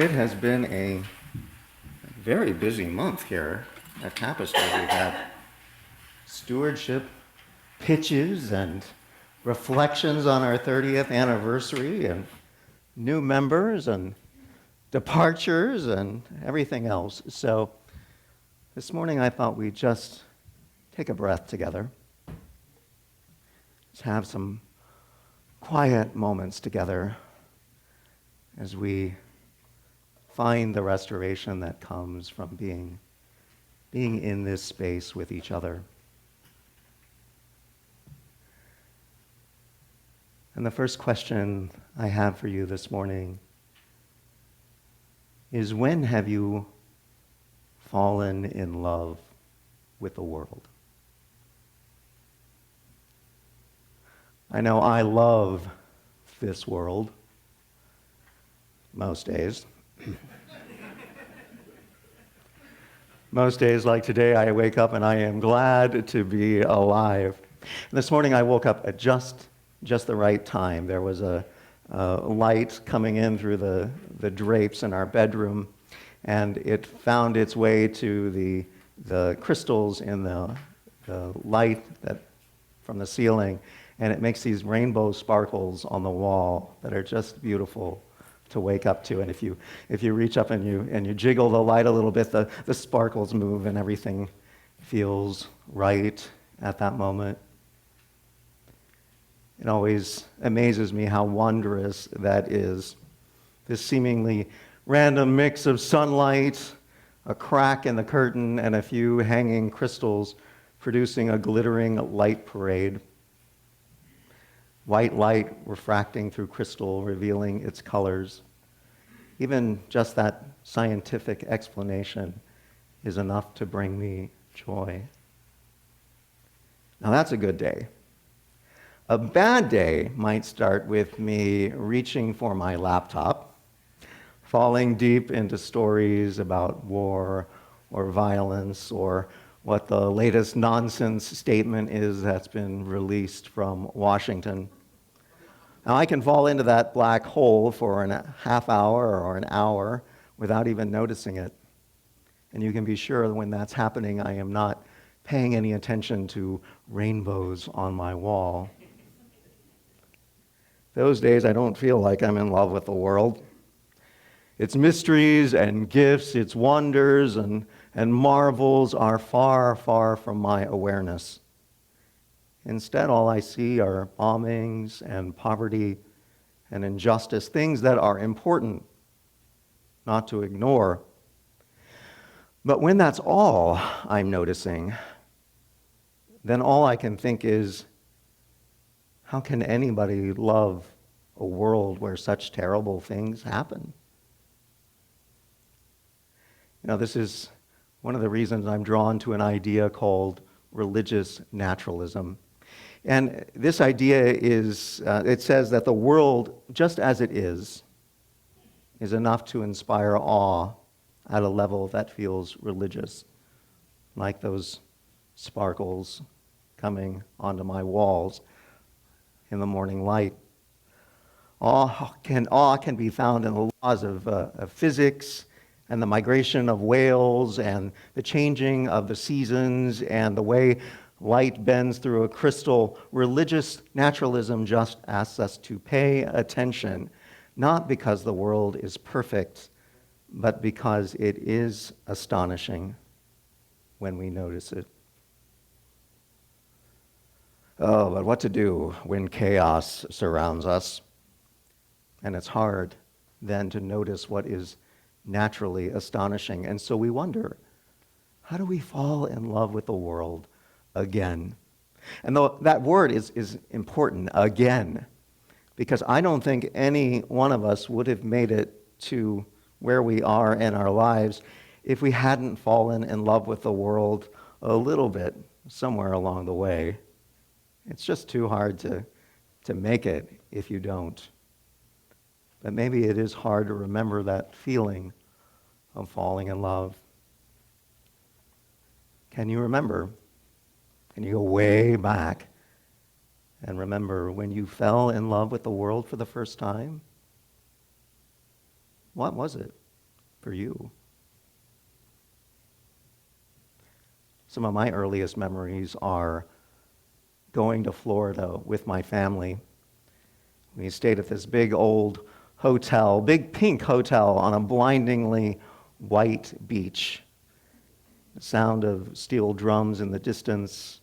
It has been a very busy month here at Tapestry. We've had stewardship pitches and reflections on our 30th anniversary and new members and departures and everything else. So this morning I thought we'd just take a breath together. Just have some quiet moments together as we find the restoration that comes from being in this space with each other. And the first question I have for you this morning is, when have you fallen in love with the world? I know I love this world most days. Most days like today, I wake up and I am glad to be alive. And this morning I woke up at just the right time. There was a light coming in through the drapes in our bedroom, and it found its way to the crystals in the light that from the ceiling, and it makes these rainbow sparkles on the wall that are just beautiful to wake up to. And if you reach up and you jiggle the light a little bit, the sparkles move and everything feels right at that moment. It always amazes me how wondrous that is. This seemingly random mix of sunlight, a crack in the curtain, and a few hanging crystals producing a glittering light parade. White light refracting through crystal, revealing its colors. Even just that scientific explanation is enough to bring me joy. Now that's a good day. A bad day might start with me reaching for my laptop, falling deep into stories about war or violence or what the latest nonsense statement is that's been released from Washington. Now, I can fall into that black hole for a half hour or an hour without even noticing it. And you can be sure that when that's happening, I am not paying any attention to rainbows on my wall. Those days, I don't feel like I'm in love with the world. Its mysteries and gifts, its wonders and marvels are far, far from my awareness. Instead, all I see are bombings and poverty and injustice, things that are important not to ignore. But when that's all I'm noticing, then all I can think is, how can anybody love a world where such terrible things happen? You know, this is one of the reasons I'm drawn to an idea called religious naturalism. And this idea is, it says that the world, just as it is enough to inspire awe at a level that feels religious, like those sparkles coming onto my walls in the morning light. Awe can be found in the laws of physics and the migration of whales and the changing of the seasons and the way light bends through a crystal. Religious naturalism just asks us to pay attention, not because the world is perfect, but because it is astonishing when we notice it. Oh, but what to do when chaos surrounds us? And it's hard then to notice what is naturally astonishing. And so we wonder, how do we fall in love with the world again? And though that word is important, again, because I don't think any one of us would have made it to where we are in our lives if we hadn't fallen in love with the world a little bit somewhere along the way. It's just too hard to make it if you don't. But maybe it is hard to remember that feeling of falling in love. Can you remember? Can you go way back and remember when you fell in love with the world for the first time? What was it? for you. Some of my earliest memories are going to Florida with my family. We stayed at this big old hotel, big pink hotel on a blindingly white beach. The sound of steel drums in the distance.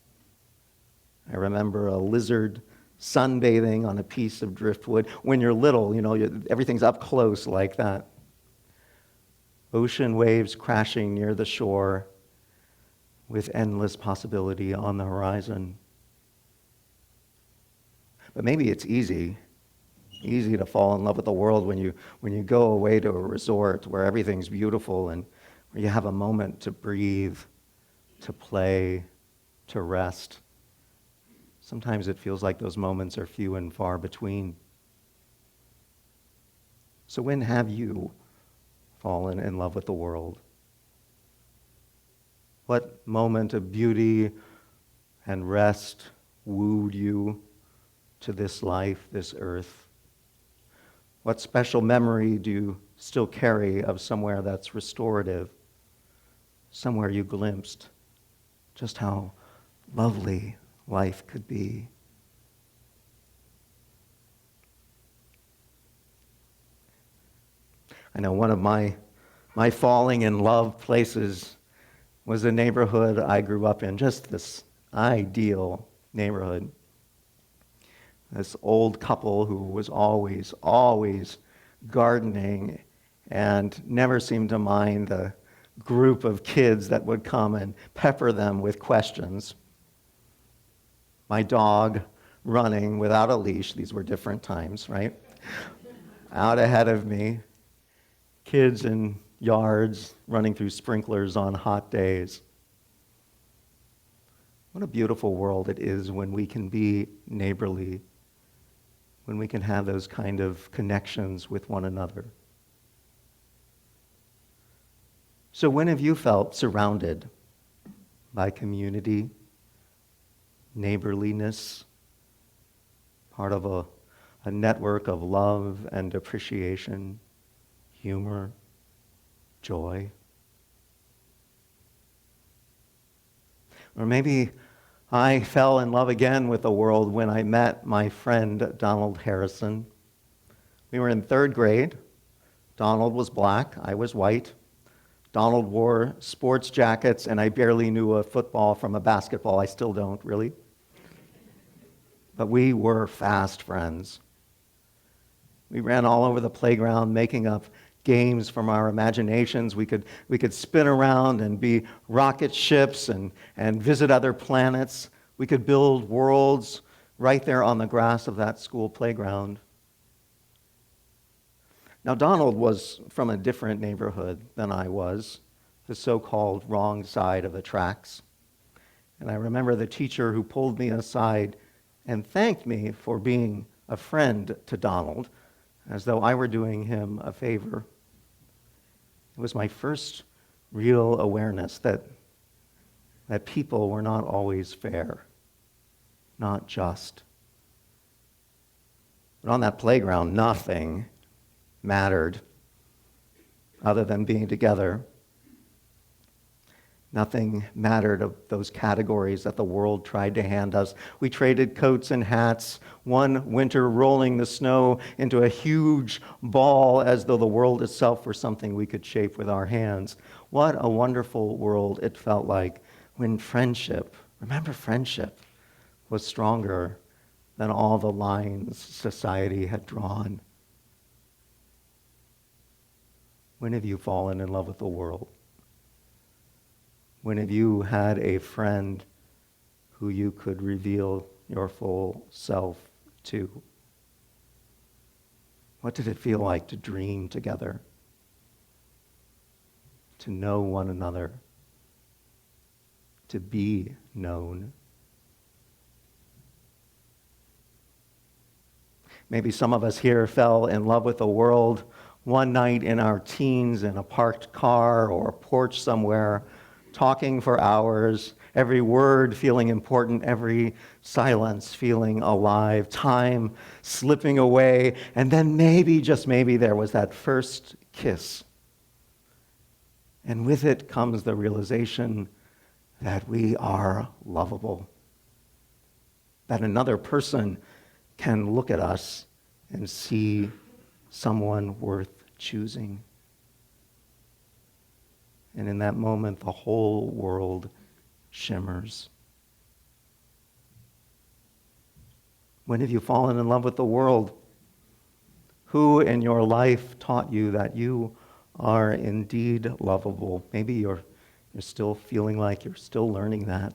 I remember a lizard sunbathing on a piece of driftwood. When you're little, everything's up close like that. Ocean waves crashing near the shore with endless possibility on the horizon. But maybe it's easy to fall in love with the world when you go away to a resort where everything's beautiful and where you have a moment to breathe, to play, to rest. Sometimes it feels like those moments are few and far between. So when have you fallen in love with the world? What moment of beauty and rest wooed you to this life, this earth? What special memory do you still carry of somewhere that's restorative? Somewhere you glimpsed just how lovely life could be. I know one of my falling in love places was the neighborhood I grew up in, just this ideal neighborhood. This old couple who was always gardening and never seemed to mind the group of kids that would come and pepper them with questions. My dog running without a leash, these were different times, right? Out ahead of me. Kids in yards running through sprinklers on hot days. What a beautiful world it is when we can be neighborly, when we can have those kind of connections with one another. So when have you felt surrounded by community, neighborliness, part of a network of love and appreciation, humor, joy? Or maybe I fell in love again with the world when I met my friend Donald Harrison. We were in third grade. Donald was black, I was white. Donald wore sports jackets, and I barely knew a football from a basketball. I still don't, really. But we were fast friends. We ran all over the playground, making up games from our imaginations. We could spin around and be rocket ships and visit other planets. We could build worlds right there on the grass of that school playground. Now, Donald was from a different neighborhood than I was, the so-called wrong side of the tracks. And I remember the teacher who pulled me aside and thanked me for being a friend to Donald, as though I were doing him a favor. It was my first real awareness that people were not always fair, not just. But on that playground, nothing mattered other than being together. Nothing mattered of those categories that the world tried to hand us. We traded coats and hats, one winter rolling the snow into a huge ball as though the world itself were something we could shape with our hands. What a wonderful world it felt like when friendship, remember friendship, was stronger than all the lines society had drawn. When have you fallen in love with the world? When have you had a friend who you could reveal your full self to? What did it feel like to dream together? To know one another? To be known? Maybe some of us here fell in love with the world one night in our teens in a parked car or a porch somewhere, talking for hours, every word feeling important, every silence feeling alive, time slipping away, and then maybe, just maybe, there was that first kiss And with it comes the realization that we are lovable, that another person can look at us and see someone worth choosing. And in that moment, the whole world shimmers. When have you fallen in love with the world? Who in your life taught you that you are indeed lovable? Maybe you're still feeling like you're still learning that.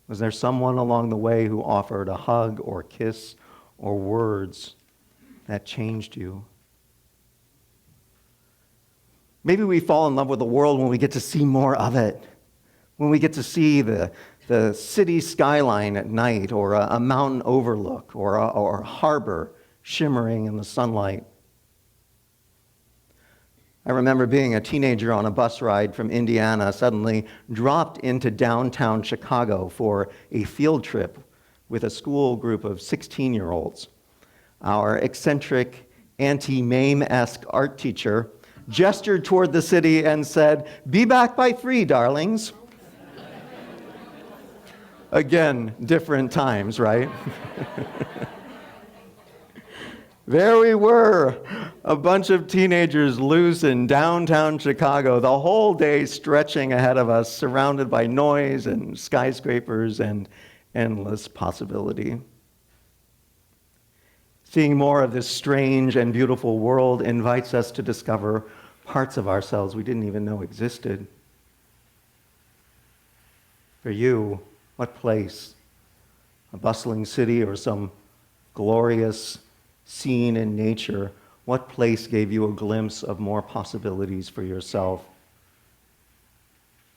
Was there someone along the way who offered a hug or kiss or words that changed you? Maybe we fall in love with the world when we get to see more of it, when we get to see the city skyline at night, or a mountain overlook, or a harbor shimmering in the sunlight. I remember being a teenager on a bus ride from Indiana, suddenly dropped into downtown Chicago for a field trip with a school group of 16-year-olds. Our eccentric, anti-MAME-esque art teacher gestured toward the city and said, "Be back by 3, darlings." Again, different times, right? There we were, a bunch of teenagers loose in downtown Chicago, the whole day stretching ahead of us, surrounded by noise and skyscrapers and endless possibility. Seeing more of this strange and beautiful world invites us to discover parts of ourselves we didn't even know existed. For you, what place? A bustling city or some glorious scene in nature? What place gave you a glimpse of more possibilities for yourself?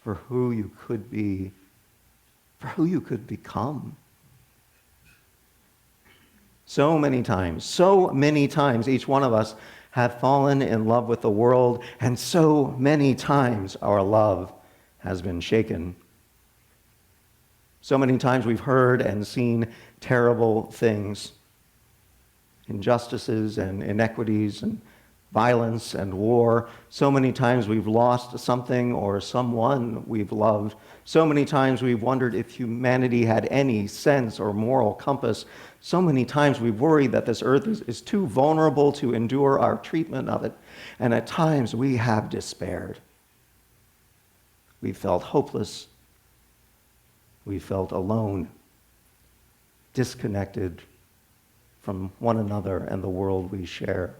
For who you could be, for who you could become? So many times, each one of us have fallen in love with the world, and so many times our love has been shaken. So many times we've heard and seen terrible things, injustices and inequities and violence and war. So many times we've lost something or someone we've loved. So many times we've wondered if humanity had any sense or moral compass. So many times we've worried that this earth is too vulnerable to endure our treatment of it. And at times we have despaired. We've felt hopeless. We felt alone, disconnected from one another and the world we share.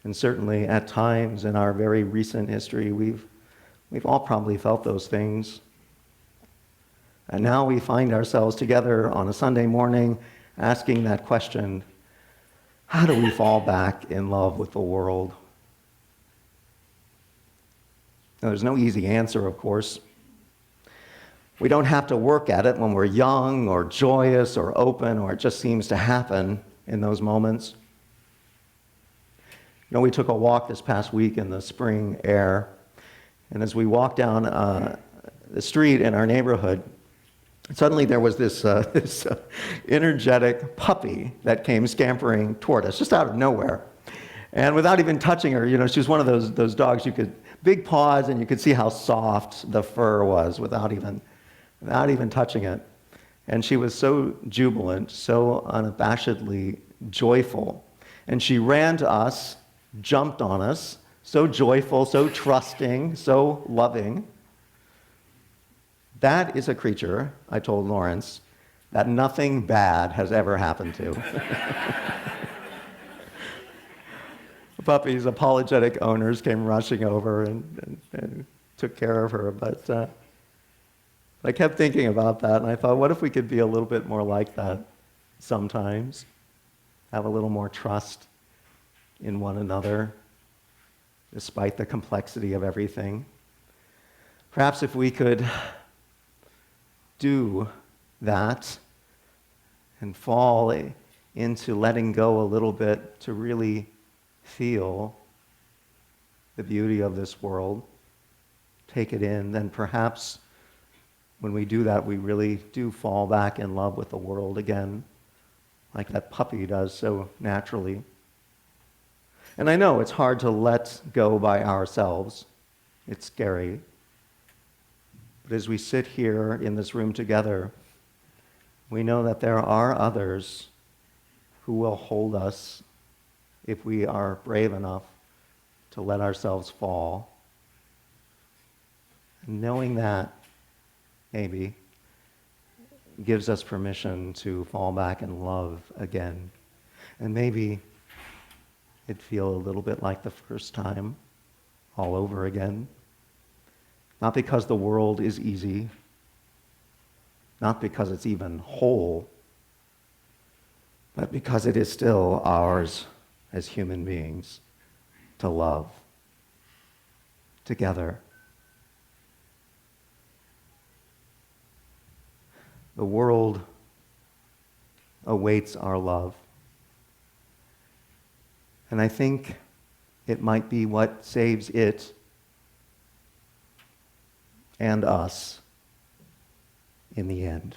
And certainly at times in our very recent history, we've all probably felt those things. And now we find ourselves together on a Sunday morning asking that question, how do we fall back in love with the world? Now, there's no easy answer, of course. We don't have to work at it when we're young or joyous or open, or it just seems to happen in those moments. You know, we took a walk this past week in the spring air, and as we walked down the street in our neighborhood, suddenly there was this energetic puppy that came scampering toward us, just out of nowhere. And without even touching her, you know, she was one of those dogs you could, big paws, and you could see how soft the fur was without even touching it. And she was so jubilant, so unabashedly joyful. And she ran to us, jumped on us, so joyful, so trusting, so loving. That is a creature, I told Lawrence, that nothing bad has ever happened to. The puppy's apologetic owners came rushing over and took care of her, but I kept thinking about that, and I thought, what if we could be a little bit more like that sometimes? Have a little more trust in one another, despite the complexity of everything. Perhaps if we could do that and fall into letting go a little bit to really feel the beauty of this world, take it in, then perhaps when we do that, we really do fall back in love with the world again, like that puppy does so naturally. And I know it's hard to let go by ourselves. It's scary. But as we sit here in this room together, we know that there are others who will hold us if we are brave enough to let ourselves fall. And knowing that, maybe, gives us permission to fall back in love again. And maybe it'd feel a little bit like the first time, all over again. Not because the world is easy, not because it's even whole, but because it is still ours as human beings to love together. The world awaits our love. And I think it might be what saves it and us in the end.